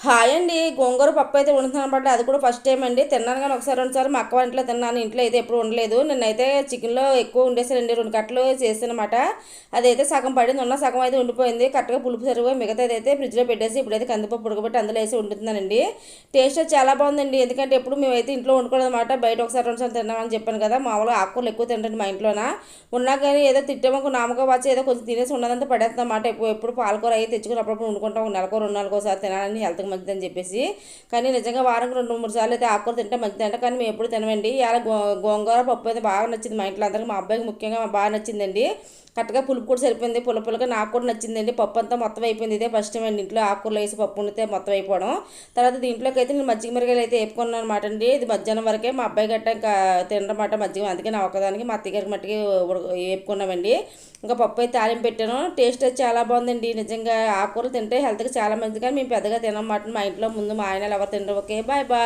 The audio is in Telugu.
హాయ్ అండి. గోంగూర పప్పు అయితే వండుతున్నాను అనమాట. అది కూడా ఫస్ట్ టైం అండి. తిన్నాను కానీ ఒకసారి రెండుసార్లు మా అక్క వాళ్ళ ఇంట్లో తిన్నాను. ఇంట్లో అయితే ఎప్పుడు ఉండలేదు. నిన్నైతే చికెన్లో ఎక్కువ ఉండేసానండి. 2 కట్టలు చేసానమాట. అదైతే సగం పడింది. ఉన్న సగం అయితే ఉండిపోయింది. కరెక్ట్గా పులుపు సరిపోయి మిగతాది అయితే ఫ్రిడ్జ్లో పెట్టేసి ఇప్పుడైతే కందిపప్పు ఉడకబెట్టి అందులో వేసి వండుతున్నానండి. టేస్ట్ అయితే చాలా బాగుందండి. ఎందుకంటే ఎప్పుడు మేమైతే ఇంట్లో వండుకోవడం అనమాట. బయట ఒకసారి రెండుసార్లు తిన్నామని చెప్పాను కదా. మామూలుగా ఆకుకూరలు ఎక్కువ తింటండి మా ఇంట్లోన. ఉన్నా కానీ ఏదో తిట్టామో నామకో వచ్చి ఏదో కొంచెం తినేసి ఉన్నదంతా పడేస్తాం అన్నమాట. ఎప్పుడు పాలకూర అయితే తెచ్చుకుని అప్పుడప్పుడు వండుకుంటాం. ఒక నెలకో 2 నెలలకోసారి తినాలని హెల్త్కి మంచిదని చెప్పేసి. కానీ నిజంగా వారానికి 2 3 సార్లు అయితే ఆకుకూర తింటే మంచిదంట. కానీ మేము ఎప్పుడు తినమండి. ఇలా గోంగూర పప్పు అయితే బాగా నచ్చింది మా ఇంట్లో అందరికీ. మా అబ్బాయికి ముఖ్యంగా బాగా నచ్చిందండి. కరెక్ట్గా పులుపు కూడా సరిపోయింది. పుల్లగా నాకు కూడా నచ్చిందండి. పప్పు అంతా మొత్తం అయిపోయింది. ఇదే ఫస్ట్ టైం అండి ఇంట్లో ఆకుకూరలు వేసి పప్పు వండితే మొత్తం అయిపోవడం. తర్వాత దీంట్లోకి అయితే నేను మజ్జిగ మిరగాయలు అయితే వేపుకున్నాను అనమాట అండి. ఇది మధ్యాహ్నం వరకే మా అబ్బాయి గట్ట ఇంకా తినమాట మజ్జిగ. అందుకే నా ఒకదానికి మా అత్తగారికి మట్టికి వేపుకున్నామండి. ఇంకా పప్పు అయితే తాలింపు పెట్టాను. టేస్ట్ అయితే చాలా బాగుందండి. నిజంగా ఆకుకూరలు తింటే హెల్త్కి చాలా మంచిది. కానీ మేము పెద్దగా తినమాట మా ఇంట్లో. ముందు మా ఆయన ఎవరు తినరు. Okay, bye bye.